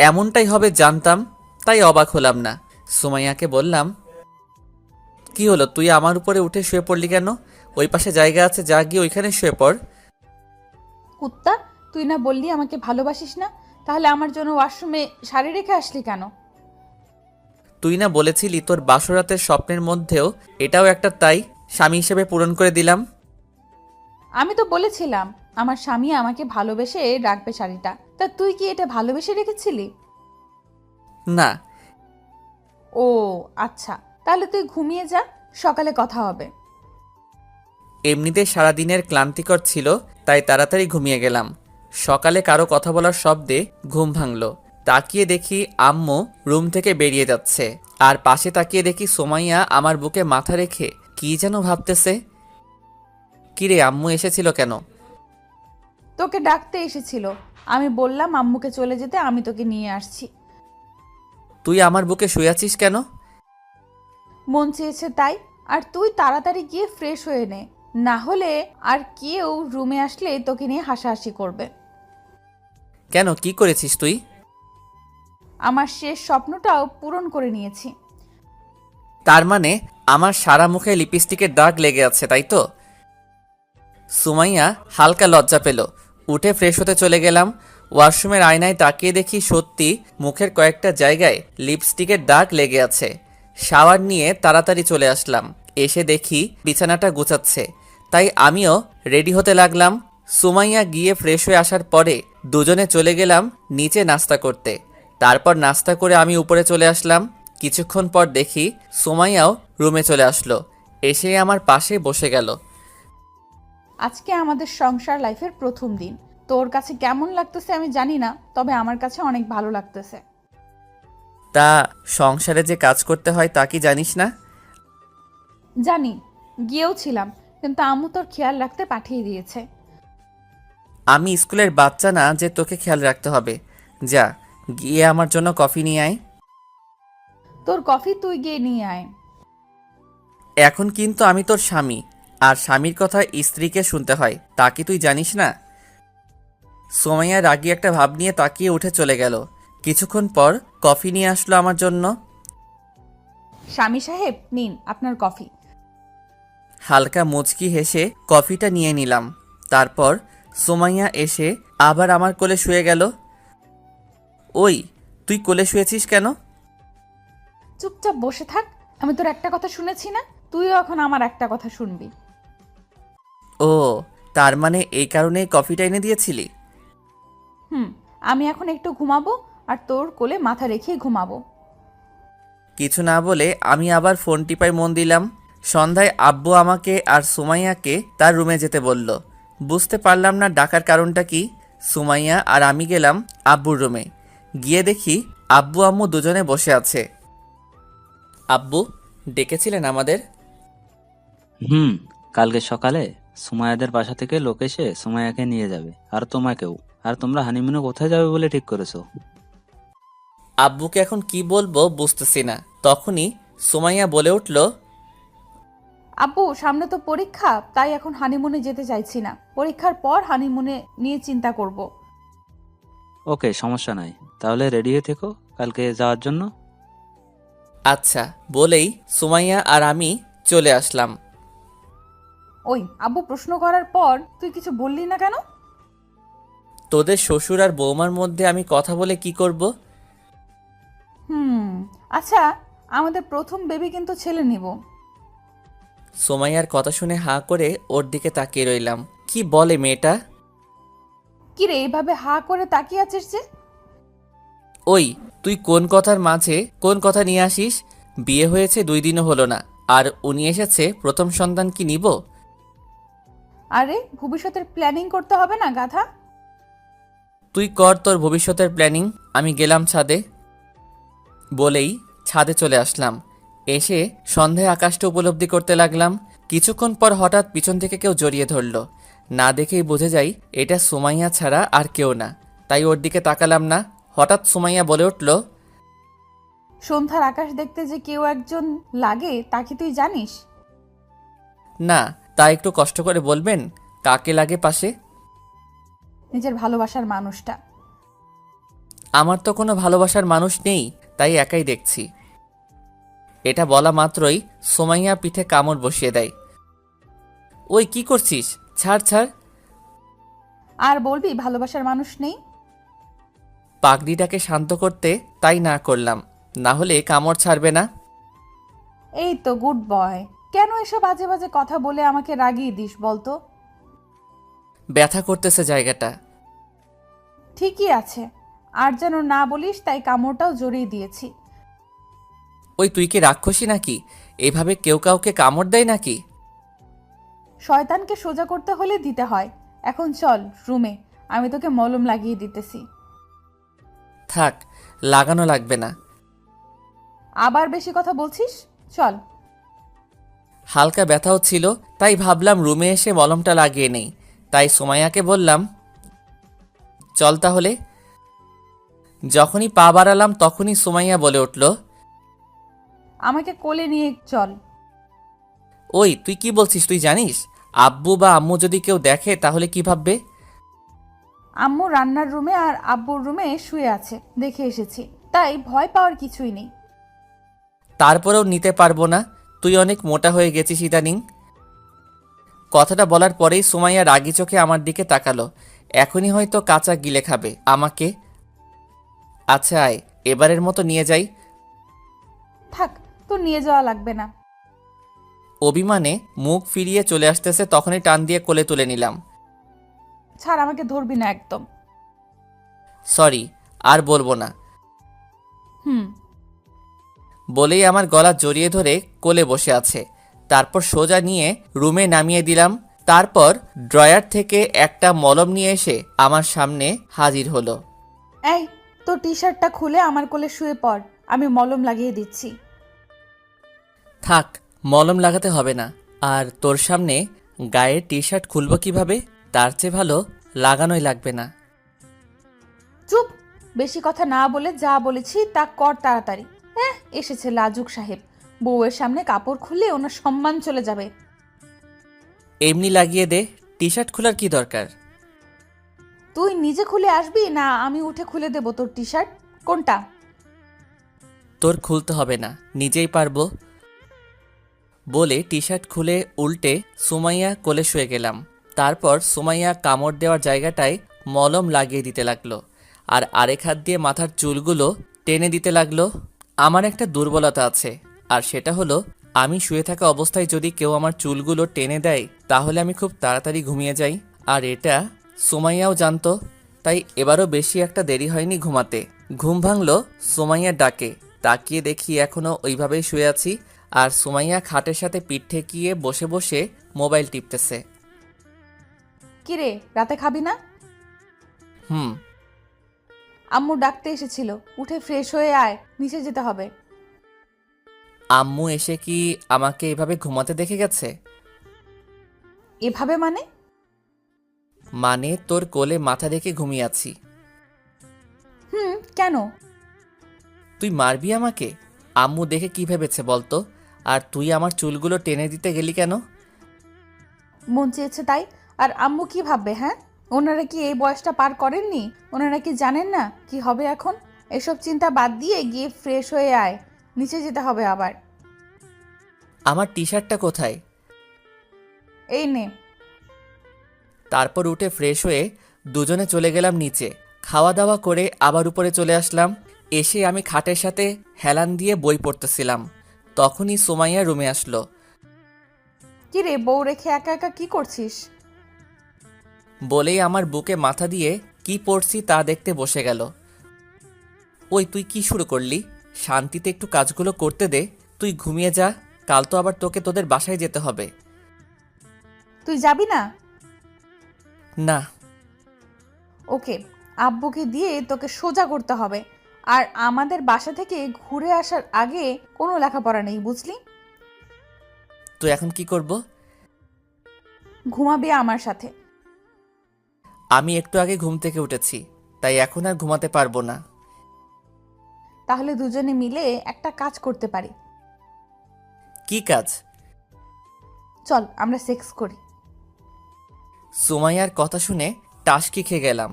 এমনটাই হবে জানতাম, তাই অবাক হলাম না। সুমাইয়াকে বললাম, কি হলো, তুই আমার উপরে উঠে শুয়ে পড়লি কেন? ওই পাশে জায়গা আছে, যা গিয়ে ওইখানে শুয়ে পড়। কুত্তা, তুই না বললি আমাকে ভালোবাসিস না, তাহলে আমার জন্য ওয়াশরুমে শাড়ি রেখে আসলি কেন? তুই না বলেছিলি তোর বাসরাতের স্বপ্নের মধ্যেও এটাও একটা, তাই স্বামী হিসেবে পূরণ করে দিলাম। আমি তো বলেছিলাম আমার স্বামী আমাকে ভালোবেসে রাখবে শাড়িটা, তা তুই কি এটা ভালোবেসে রেখেছিলি? না। ও আচ্ছা, তাহলে তুই ঘুমিয়ে যা, সকালে কথা হবে। এমনিতে সারাদিনের ক্লান্তিকর ছিল, তাই তাড়াতাড়ি ঘুমিয়ে গেলাম। সকালে কারো কথা বলার শব্দে ঘুম ভাঙল, তাকিয়ে দেখি আম্মু রুম থেকে বেরিয়ে যাচ্ছে, আর পাশে তাকিয়ে দেখি সোমাইয়া আমার বুকে মাথা রেখে কি যেন ভাবতেছে। কিরে, আম্মু এসেছিল কেন? তোকে ডাকতে এসেছিল। আমি বললাম আম্মুকে চলে যেতে, আমি তোকে নিয়ে আসছি। তুই আমার বুকে শুয়ে আছিস কেন? মন চেয়েছে তাই। আর তুই তাড়াতাড়ি গিয়ে ফ্রেশ হয়ে নে, না হলে আর কেউ রুমে আসলে তোকে নিয়ে হাসাহাসি করবে। কেন, কি করেছিস তুই? আমার শেষ স্বপ্নটাও পূরণ করে নিয়েছি। তার মানে আমার সারা মুখে লিপস্টিকের দাগ লেগে আছে, তাই তো? সুমাইয়া হালকা লজ্জা পেল। উঠে ফ্রেশ হতে চলে গেলাম। ওয়াশরুমের আয়নায় তাকিয়ে দেখি সত্যি মুখের কয়েকটা জায়গায় লিপস্টিকের দাগ লেগে আছে। শাওয়ার নিয়ে তাড়াতাড়ি চলে আসলাম। এসে দেখি বিছানাটা গুছাচ্ছে, তাই আমিও রেডি হতে লাগলাম। সুমাইয়া গিয়ে ফ্রেশ হয়ে আসার পরে দুজনে চলে গেলাম নিচে নাস্তা করতে। তারপর নাস্তা করে আমি উপরে চলে আসলাম। কিছুক্ষণ পর দেখি সুমাইয়াও রুমে চলে আসলো, এসে আমার পাশে বসে গেল। আজকে আমাদের সংসার লাইফের প্রথম দিন। তোর কাছে কেমন লাগতেছে আমি জানি না, তবে আমার কাছে অনেক ভালো লাগতেছে। তা সংসারে যে কাজ করতে হয় তা কি জানিস না? জানি, গিয়েও ছিলাম, কিন্তু আম্মু তোর খেয়াল রাখতে পাঠিয়ে দিয়েছে। আমি স্কুলের বাচ্চা না যে তোকে খেয়াল রাখতে হবে। যা, গিয়ে আমার জন্য কফি নিয়ে আয়। তোর কফি তুই গিয়ে নিয়ে আয়। এখন কিন্তু আমি তোর স্বামী, আর স্বামীর কথা স্ত্রীকে শুনতে হয়, তা কি তুই জানিস না? সোমাইয়া রাগী একটা ভাব নিয়ে তাকিয়ে উঠে চলে গেল। কিছুক্ষণ পর কফি নিয়ে আসলো আমার জন্য। স্বামী সাহেব, নিন আপনার কফি। হালকা মুচকি হেসে কফিটা নিয়ে নিলাম। তারপর সোমাইয়া এসে আবার আমার কোলে শুয়ে গেল। ওই, তুই কোলে শুয়েছিস কেন? চুপচাপ বসে থাক। আমি তোর একটা কথা শুনেছি না, তুইও এখন আমার একটা কথা শুনবি। ও, তার মানে এই কারণেই কফিটা এনে দিয়েছিলি? আমি এখন একটু ঘুমাবো, আর তোর কোলে মাথা রেখেই ঘুমাবো। কিছু না বলে আমি আবার ফোন টিপায় মন দিলাম। সন্ধ্যায় আব্বু আমাকে আর সুমাইয়াকে তার রুমে যেতে বলল। বুঝতে পারলাম না ডাকার কারণটা কি। সুমাইয়া আর আমি গেলাম আব্বুর রুমে। গিয়ে দেখি আব্বু আম্মু দুজনে বসে আছে। আব্বু, ডেকেছিলেন আমাদের? কালকে সকালে সুমাইয়াদের বাসা থেকে লোক এসে সুমাইয়াকে নিয়ে যাবে, আর তোমাকেও। আর তোমরা হানিমুনে কোথায় যাবে বলে ঠিক করেছো? আব্বুকে এখন কি বলবো বুঝতেছি না। তখনই সুমাইয়া বলে উঠল, আব্বু, সামনে তো পরীক্ষা, তাই এখন হানিমুনে যেতে চাইছি না। পরীক্ষার পর হানিমুনে নিয়ে চিন্তা করব। ওকে, সমস্যা নাই, তাহলে রেডি হয়ে থেকো কালকে যাওয়ার জন্য। আচ্ছা বলেই সুমাইয়া আর আমি চলে আসলাম। ওই, আব্বু প্রশ্ন করার পর তুই কিছু বললি না কেন? তোদের শ্বশুর আর বৌমার মধ্যে আমি কথা বলে কি করব? আচ্ছা, আমাদের প্রথম বেবি কিন্তু ছেলে নিব। সোমাইয়ার কথা শুনে হাঁ করে ওর দিকে তাকিয়ে রইলাম। কি বলে মেয়েটা? কি রে, এভাবে হা করে তাকিয়ে আছিস যে? ওই, তুই কোন কথার মাঝে কোন কথা নিয়ে আসিস? বিয়ে হয়েছে 2 দিনও হলো না, আর উনি এসেছে প্রথম সন্তান কি নিব? আরে, ভবিষ্যতের প্ল্যানিং করতে হবে না গাধা? তুই কর তোর ভবিষ্যতের প্ল্যানিং, আমি গেলাম ছাদে। বলেই ছাদে চলে আসলাম। এসে সন্ধ্যায় আকাশটা উপলব্ধি করতে লাগলাম। কিছুক্ষণ পর হঠাৎ পিছন থেকে কেউ জড়িয়ে ধরল। না দেখেই বুঝে যাই এটা সুমাইয়া ছাড়া আর কেউ না, তাই ওর দিকে তাকালাম না। হঠাৎ সুমাইয়া বলে উঠল, সন্ধ্যার আকাশ দেখতে যে কেউ একজন লাগে তা কি তুই জানিস? না, তা একটু কষ্ট করে বলবেন কাকে লাগে পাশে? নিজের ভালোবাসার মানুষটা। আমার তো কোনো ভালোবাসার মানুষ নেই, তাই একাই দেখছি। এটা বলা মাত্রই সুমাইয়া পিঠে কামড় বসিয়ে দেয়। ওই, কি করছিস? ছাড় ছাড়। আর বলবি ভালোবাসার মানুষ নেই? পাগড়িটাকে শান্ত করতে তাই না করলাম, না হলে কামড় ছাড়বে না। এই তো গুড বয়। কেন এসব বাজে বাজে কথা বলে আমাকে রাগিয়ে দিস বলতো? ব্যথা করতেছে জায়গাটা। ঠিকই আছে, আর যেন না বলিস, তাই কামড়টাও জড়িয়ে দিয়েছি। ওই, তুই কি রাক্ষসী নাকি? এভাবে কেউ কাউকে কামড় দেয় নাকি? শয়তানকে সোজা করতে হলে দিতে হয়। এখন চল রুমে, আমি তোকে মলম লাগিয়ে দিতেছি। থাক, লাগানো লাগবে না। আবার বেশি কথা বলছিস, চল। হালকা ব্যথাও ছিল, তাই ভাবলাম রুমে এসে মলমটা লাগিয়ে নেই। তাই সুমাইয়াকে বললাম, চল তাহলে। যখনই পা বাড়ালাম তখনই সুমাইয়া বলে উঠল, আমাকে কোলে নিয়ে চল। ওই তুই কি বলছিস? তুই জানিস আব্বু বা আম্মু যদি কেউ দেখে তাহলে কি ভাববে? আম্মু রান্নার রুমে আর আব্বুর রুমে শুয়ে আছে, দেখে এসেছি, তাই ভয় পাওয়ার কিছুই নেই। তারপরেও নিতে পারবো না, তুই অনেক মোটা হয়ে গেছিস ইদানিং। কথাটা বলার পরেই সুমাইয়া রাগি চোখে আমার দিকে তাকালো। এখনই হয়তো কাঁচা গিলে খাবে আমাকে। আচ্ছা আয়, এবারের মতো নিয়ে যাই। থাক, তোর নিয়ে যাওয়া লাগবে না। অভিমানে মুখ ফিরিয়ে চলে আসতেছে, তখনই টান দিয়ে কোলে তুলে নিলাম। ছাড়, আমাকে ধরবি না একদম। সরি, আর বলবো না হুম। বলেই আমার গলা জড়িয়ে ধরে কোলে বসে আছে। তারপর সোজা নিয়ে রুমে নামিয়ে দিলাম। তারপর ড্রয়ার থেকে একটা মলম নিয়ে এসে আমার সামনে হাজির হলো। এই, তোর টি শার্টটা খুলে আমার কোলে শুয়ে পড়, আমি মলম লাগিয়ে দিচ্ছি। থাক, মলম লাগাতে হবে না। আর তোর সামনে গায়ের টি শার্ট খুলবো কিভাবে? তার চেয়ে ভালো লাগানোই লাগবে না। চুপ, বেশি কথা না বলে যা বলেছি তা কর তাড়াতাড়ি। হ্যাঁ, এসেছে লাজুক সাহেব, বউয়ের সামনে কাপড় খুললে ওনার সম্মান চলে যাবে। এমনি লাগিয়ে দে, টি শার্ট খোলার কি দরকার? তুই নিজে খুলে আসবি না আমি উঠে খুলে দেবো তোর টি শার্ট? কোনটা? তোর খুলতে হবে না, নিজেই পারবো। বলে টি শার্ট খুলে উল্টে সুমাইয়া কোলে শুয়ে গেলাম। তারপর সুমাইয়া কামড় দেওয়ার জায়গাটায় মলম লাগিয়ে দিতে লাগলো, আর আরেক হাত দিয়ে মাথার চুলগুলো টেনে দিতে লাগলো। আমার একটা দুর্বলতা আছে, আর সেটা হলো আমি শুয়ে থাকা অবস্থায় যদি কেউ আমার চুলগুলো টেনে দেয় তাহলে আমি খুব তাড়াতাড়ি ঘুমিয়ে যাই। আর এটা সুমাইয়াও জানতো, তাই এবারও বেশি একটা দেরি হয়নি ঘুমাতে। ঘুম ভাঙলো সুমাইয়ার ডাকে। তাকিয়ে দেখি এখনও ওইভাবেই শুয়ে আছি, আর সুমাইয়া খাটের সাথে পিঠ ঠেকিয়ে বসে বসে মোবাইল টিপতেছে। কিরে, রাতে খাবি না? হুম। আম্মু ডাকতে এসেছিল, উঠে ফ্রেশ হয়ে আয়, নিচে যেতে হবে। আম্মু এসে কি আমাকে এভাবে ঘুমাতে দেখে গেছে? এভাবে মানে? মানে তোর কোলে মাথা রেখে ঘুমিয়ে আছি। কেন? তুই মারবি আমাকে? আম্মু দেখে কি ভেবেছে বলতো? আর তুই আমার চুলগুলো টেনে দিতে গেলি কেন? মন চেয়েছে তাই। আর আম্মু কি ভাববে? হ্যাঁ, ওনারা কি এই বয়সটা পার করেননি? ওনারা কি জানেন না কি হবে এখন? এসব চিন্তা বাদ দিয়ে গিয়ে ফ্রেশ হয়ে আয়, নিচে যেতে হবে আবার। আমার টি শার্টটা কোথায়? এই নে। তারপর উঠে ফ্রেশ হয়ে দুজনে চলে গেলাম নিচে। খাওয়া দাওয়া করে আবার উপরে চলে আসলাম। এসে আমি খাটের সাথে হেলান দিয়ে বই পড়তেছিলাম। তখনই সুমাইয়া রুমে আসলো। কি রে, বউ রেখে একা একা কি করছিস? বলেই আমার বুকে মাথা দিয়ে কি পড়ছি তা দেখতে বসে গেল। ওই তুই কি শুরু করলি? শান্তিতে একটু কাজগুলো করতে দে। তুই ঘুমিয়ে যা, কাল তো আবার তোকে তোদের বাসায় যেতে হবে। তুই যাবি না? না। ওকে, আব্বুকে দিয়ে তোকে সোজা করতে হবে। আর আমাদের বাসা থেকে ঘুরে আসার আগে কোনো লেখাপড়া নেই, বুঝলি? তুই এখন কি করব? ঘুমাবি আমার সাথে। আমি একটু আগে ঘুম থেকে উঠেছি, তাই এখন আর ঘুমাতে পারবো না। তাহলে দুজনে মিলে একটা কাজ করতে পারি। কি কাজ? চল, আমরা সেক্স করি। সুমাইয়ার কথা শুনে টাসকি খেয়ে গেলাম।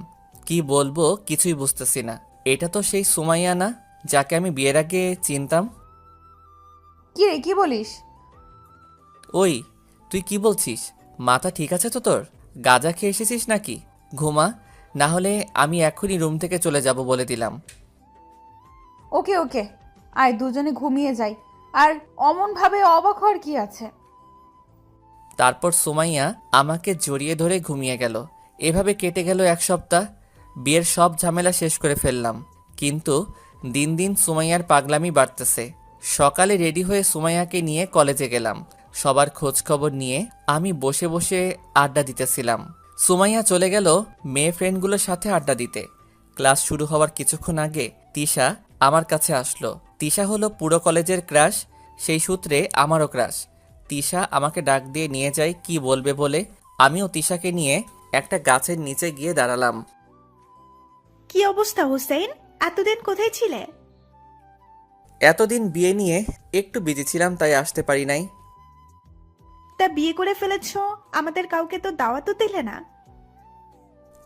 কি বলবো কিছুই বুঝতেছি না। এটা তো সেই সুমাইয়া না যাকে আমি বিয়ের আগে চিনতাম। কি রে, কি বলিস? ওই তুই কি বলছিস? মাথা ঠিক আছে তো তোর? গাঁজা খেয়ে এসেছিস নাকি? ঘুমা, না হলে আমি এখনই রুম থেকে চলে যাব বলে দিলাম। ওকে ওকে, আয় দুজনে ঘুমিয়ে যাই। আর অমন ভাবে অবাক হওয়ার কি আছে? তারপর সুমাইয়া আমাকে জড়িয়ে ধরে ঘুমিয়ে গেল। এভাবে কেটে গেল এক সপ্তাহ। বিয়ের সব ঝামেলা শেষ করে ফেললাম, কিন্তু দিন দিন সুমাইয়ার পাগলামি বাড়তেছে। সকালে রেডি হয়ে সুমাইয়াকে নিয়ে কলেজে গেলাম। সবার খোঁজ খবর নিয়ে আমি বসে বসে আড্ডা দিতেছিলাম। সুমাইয়া চলে গেল মেয়ে ফ্রেন্ডগুলোর সাথে আড্ডা দিতে। ক্লাস শুরু হওয়ার কিছুক্ষণ আগে তিশা আমার কাছে আসলো। তিশা হলো পুরো কলেজের ক্রাশ, সেই সূত্রে আমারও ক্রাশ। তিশা আমাকে ডাক দিয়ে নিয়ে যায় কি বলবে বলে। আমিও তিশাকে নিয়ে একটা গাছের নিচে গিয়ে দাঁড়ালাম। কি অবস্থা হোসেন? এতদিন কোথায় ছিলে? এতদিন বিয়ে নিয়ে একটু বিজি ছিলাম, তাই আসতে পারি নাই। তা বিয়ে করে ফেলেছ, আমাদের কাউকে তো দাওয়াতও দিলে না।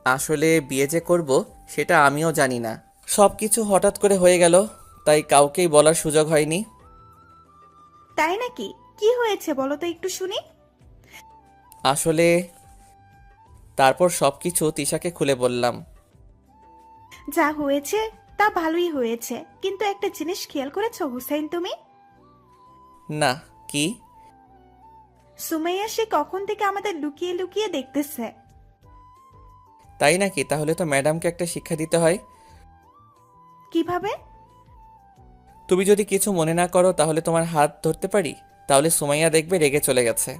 আসলে বিয়ে যে করব সেটা আমিও জানি না, সব কিছু হঠাৎ করে হয়ে গেল, তাই কাউকেই বলার সুযোগ হয়নি। তাই নাকি? কি হয়েছে বলো তো একটু শুনি। আসলে তারপর সব কিছু তিশাকে খুলে বললাম। যা হয়েছে তা ভালোই হয়েছে, কিন্তু একটা জিনিস খেয়াল করেছো হুসাইন তুমি? না, কি? সুমাইয়া সে কখন থেকে আমাদের লুকিয়ে লুকিয়ে দেখতেছে। তাই নাকি? তাহলে তো ম্যাডামকে একটা শিক্ষা দিতে হয়। কিভাবে? তুমি যদি কিছু মনে না করো তাহলে তোমার হাত ধরতে পারি? তাহলে সুমাইয়া দেখবে রেগে চলে গেছে।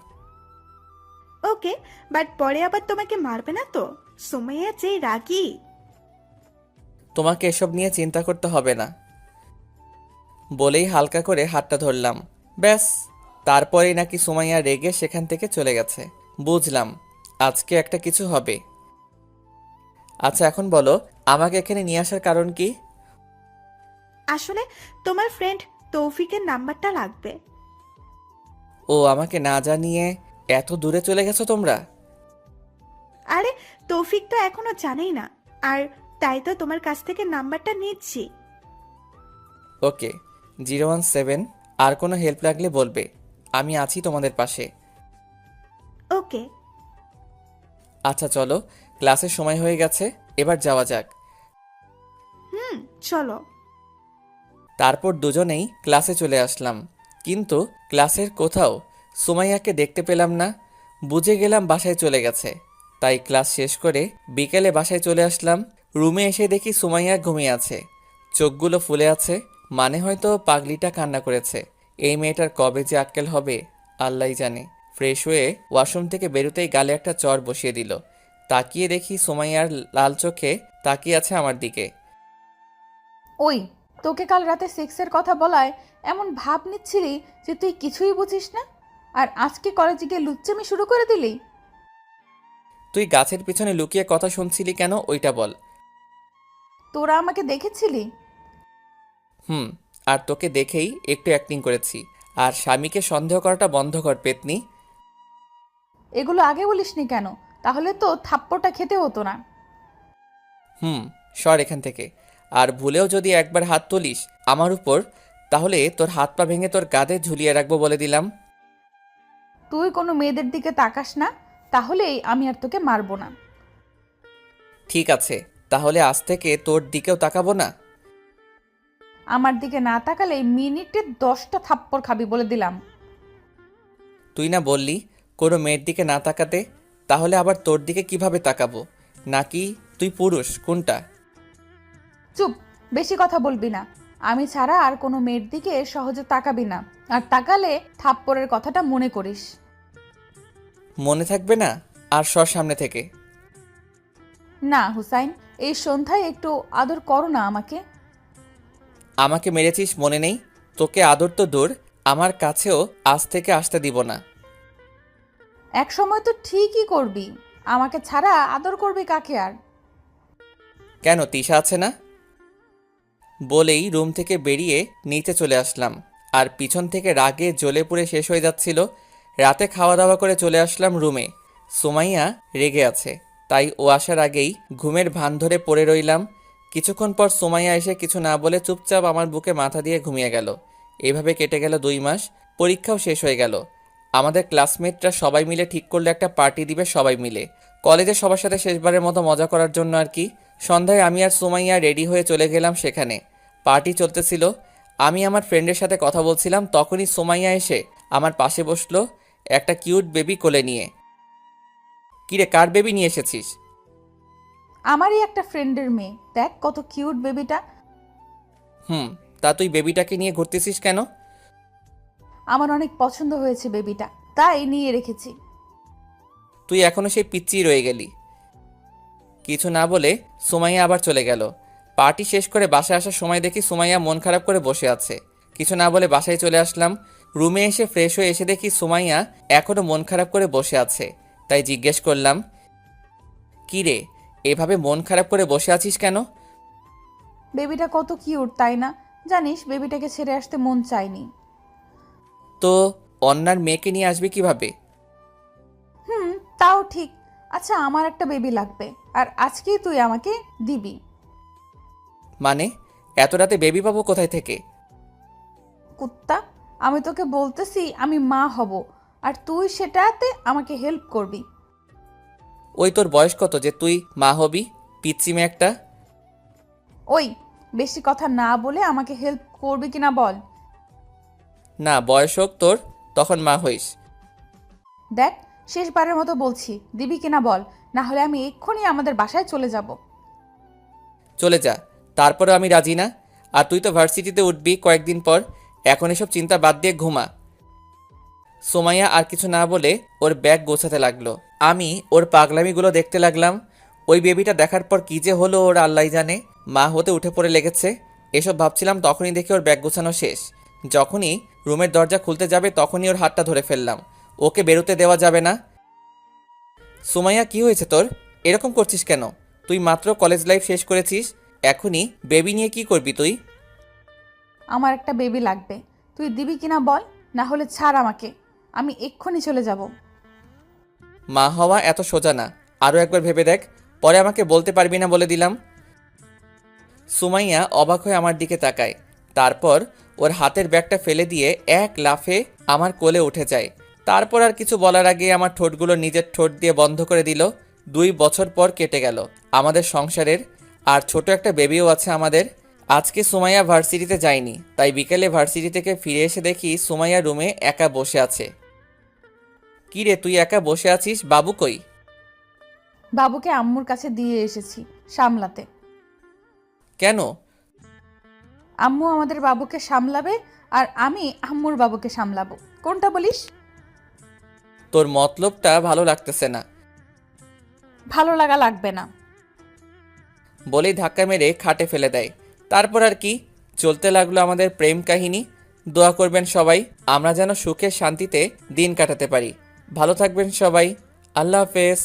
ওকে, বাট পরে আবার তোমাকে মারবে না তো? সুমাইয়া যেই রাগী। তোমাকে এসব নিয়ে চিন্তা করতে হবে না বলেই হালকা করে হাতটা ধরলাম। ব্যাস, তারপরেই নাকি সুমাইয়া রেগে সেখান থেকে চলে গেছে। বুঝলাম আজকে একটা কিছু হবে। আচ্ছা এখন বলো, আমাকে এখানে নিয়ে আসার কারণ কি? আসলে তোমার ফ্রেন্ড তৌফিকের নাম্বারটা লাগবে। ও, আমাকে না জানিয়ে এত দূরে চলে গেছো তোমরা? আরে তৌফিক তো এখনো জানেই না, আর তাই তো তোমার কাছ থেকে নাম্বারটা নিচ্ছি। ওকে, 017, আর কোনো হেল্প লাগলে বলবে, আমি আছি তোমাদের পাশে। ওকে। আচ্ছা চলো, ক্লাসের সময় হয়ে গেছে, এবার যাওয়া যাক। চলো। তারপর দুজনেই ক্লাসে চলে আসলাম, কিন্তু ক্লাসের কোথাও সুমাইয়াকে দেখতে পেলাম না। বুঝে গেলাম বাসায় চলে গেছে, তাই ক্লাস শেষ করে বিকেলে বাসায় চলে আসলাম। রুমে এসে দেখি সুমাইয়া ঘুমিয়ে আছে, চোখগুলো ফুলে আছে, মানে হয়তো পাগলিটা কান্না করেছে। এই মেয়েটার কবে যে আক্কেল হবে আল্লাহই জানে। ফ্রেশ হয়ে ওয়াশরুম থেকে বেরোতেই গালে একটা চর বসিয়ে দিল। তাকিয়ে দেখি সুমাইয়ার লাল চোখে তাকিয়ে আছে আমার দিকে। ওই, তোকে কাল রাতে সেক্সের কথা বলায় এমন ভাব নিচ্ছিলি যে তুই কিছুই বুঝিস না, আর আজকে কলেজে গিয়ে লুচ্চামি শুরু করে দিলি। তুই গাছের পিছনে লুকিয়ে কথা শুনছিলি কেন, ওইটা বল। তোরা আমাকে দেখেছিলি? হুম, আর তোকে দেখেই একটু অ্যাক্টিং করেছি। আর স্বামীকে সন্দেহ করাটা বন্ধ কর পেতনি। এগুলো আগে বলিসনি কেন? তাহলে তো থাপ্পড়টা খেতে হতো না। সর এখান থেকে। আর ভুলেও যদি একবার হাত তুলিস আমার উপর, তাহলে তোর হাত পা ভেঙে তোর গাদে ঝুলিয়ে রাখবো বলে দিলাম। তুই কোনো মেয়েদের দিকে তাকাস না, তাহলেই আমি আর তোকে মারবো না। ঠিক আছে, তাহলে আজ থেকে তোর দিকেও তাকাবো না। আমার দিকে না তাকালে মিনিটে 10টা থাপ্পড় খাবি বলে দিলাম। তুই না বললি কোনো মেয়ের দিকে না তাকাতে, তাহলে আবার তোর দিকে কিভাবে তাকাবো? নাকি তুই পুরুষ, কোনটা? চুপ, বেশি কথা বলবি না। আমি ছাড়া আর কোনো মেয়ের দিকে সহজে তাকাবি না, আর তাকালে থাপ্পড়ের কথাটা মনে করিস। মনে থাকবে না? আর সর সামনে থেকে। না হুসাইন, এই সন্ধ্যায় একটু আদর করো না আমাকে। আমাকে মেরেছিস মনে নেই? তোকে আদর তো দূর, আমার কাছেও আজ থেকে আসতে দিব না। এক সময় তো ঠিকই করবি, আমাকে ছাড়া আদর করবি কাকে আর? কেন, তিশা আছে না? বলেই রুম থেকে বেরিয়ে নিচে চলে আসলাম, আর পিছন থেকে রাগে জ্বলে পুড়ে শেষ হয়ে যাচ্ছিল। রাতে খাওয়া দাওয়া করে চলে আসলাম রুমে। সুমাইয়া রেগে আছে, তাই ও আসার আগেই ঘুমের ভান ধরে পড়ে রইলাম। কিছুক্ষণ পর সুমাইয়া এসে কিছু না বলে চুপচাপ আমার বুকে মাথা দিয়ে ঘুমিয়ে গেল। এভাবে কেটে গেল 2 মাস। পরীক্ষাও শেষ হয়ে গেল। আমাদের ক্লাসমেটরা সবাই মিলে ঠিক করলো একটা পার্টি দিবে সবাই মিলে, কলেজের সবার সাথে শেষবারের মতো মজা করার জন্য আর কি। সন্ধ্যায় আমি আর সুমাইয়া রেডি হয়ে চলে গেলাম সেখানে। পার্টি চলতেছিল, আমি আমার ফ্রেন্ডের সাথে কথা বলছিলাম, তখনই সুমাইয়া এসে আমার পাশে বসলো একটা কিউট বেবি কোলে নিয়ে। কিরে, কার বেবি নিয়ে এসেছিস? আমারই একটা ফ্রেন্ডের মেয়ে, দেখ কত কিউট বেবিটা। তা তুই বেবিটাকে নিয়ে ঘুরতেছিস কেন? আমার অনেক পছন্দ হয়েছে বেবিটা, তাই নিয়ে রেখেছি। তুই এখনো সেই পিচ্চিই রয়ে গেলি। কিছু না বলে সুমাইয়া আবার চলে গেল। পার্টি শেষ করে বাসায় আসার সময় দেখি সুমাইয়া মন খারাপ করে বসে আছে। কিছু না বলে বাসায় চলে আসলাম। রুমে এসে ফ্রেশ হয়ে এসে দেখি সুমাইয়া এখনো মন খারাপ করে বসে আছে। তাই জিজ্ঞেস করলাম, কি রে, এভাবে মন খারাপ করে বসে আছিস কেন? বেবিটা কত কিউট তাই না? জানিস বেবিটাকে ছেড়ে আসতে মন চায়নি। তো অন্যার মেয়েকে নিয়ে আসবি কিভাবে? তাও ঠিক। আচ্ছা, আমার একটা বেবি লাগবে, আর আজকেই তুই আমাকে দিবি। মানে এত রাতে বেবি পাবো কোথায় থেকে? কুত্তা, আমি তোকে বলতেছি আমি মা হব, আর তুই সেটাতে আমাকে হেল্প করবি। ওই তোর বয়স কত যে তুই মা হবি, পিচ্চি মেয়ে একটা? ওই, বেশি কথা না বলে আমাকে হেল্প করবি কিনা বল। না, বয়স হোক তোর, তখন মা হইস। দেখ, শেষবারের মতো বলছি, দিবি কিনা বল, না হলে আমি এক্ষুনি আমাদের বাসায় চলে যাব। চলে যা, তারপরে আমি রাজি না। আর তুই তো ভার্সিটিতে উঠবি কয়েকদিন পর, এখন এসব চিন্তা বাদ দিয়ে ঘুমা। সোমাইয়া আর কিছু না বলে ওর ব্যাগ গোছাতে লাগলো। আমি ওর পাগলামিগুলো দেখতে লাগলাম। ওই বেবিটা দেখার পর কি যে হলো ওর আল্লাহ জানে। মা হতে উঠে পড়ে লেগেছে। এসব ভাবছিলাম, তখনই দেখি ওর ব্যাগ গোছানো শেষ। যখনই রুমের দরজা খুলতে যাবে তখনই ওর হাতটা ধরে ফেললাম। ওকে বেরোতে দেওয়া যাবে না। সুমাইয়া, কি হয়েছে তোর? এরকম করছিস কেন? তুই মাত্র কলেজ লাইফ শেষ করেছিস, এখনই বেবি নিয়ে কি করবি তুই? আমার একটা বেবি লাগবে, তুই দিবি কিনা বল, না হলে ছাড় আমাকে, আমি এক্ষুনি চলে যাব। মা হওয়া এত সোজা না, আরও একবার ভেবে দেখ, পরে আমাকে বলতে পারবি না বলে দিলাম। সুমাইয়া অবাক হয়ে আমার দিকে তাকায়, তারপর ওর হাতের ব্যাগটা ফেলে দিয়ে এক লাফে আমার কোলে উঠে যায়। তারপর আর কিছু বলার আগে আমার ঠোঁটগুলো নিজের ঠোঁট দিয়ে বন্ধ করে দিল। 2 বছর পর কেটে গেল আমাদের সংসারের, আর ছোট একটা বেবিও আছে আমাদের। আজকে সুমাইয়া ভার্সিটিতে যায়নি, তাই বিকেলে ভার্সিটি থেকে ফিরে এসে দেখি সুমাইয়া রুমে একা বসে আছে। কি রে, তুই একা বসে আছিস? বাবু কই? বাবুকে আম্মুর কাছে দিয়ে এসেছি সামলাতে। কেন? আম্মু আমাদের বাবুকে সামলাবে, আর আমি আম্মুর বাবুকে সামলাবো। কোনটা বলিস? তোর মতলবটা ভালো লাগতেছে না। ভালো লাগা লাগবে না। বলেই ধাক্কা মেরে খাটে ফেলে দেয়। তারপর আর কি, চলতে লাগলো আমাদের প্রেম কাহিনী। দোয়া করবেন সবাই, আমরা যেন সুখে শান্তিতে দিন কাটাতে পারি। ভালো থাকবেন সবাই। আল্লাহ হাফেজ।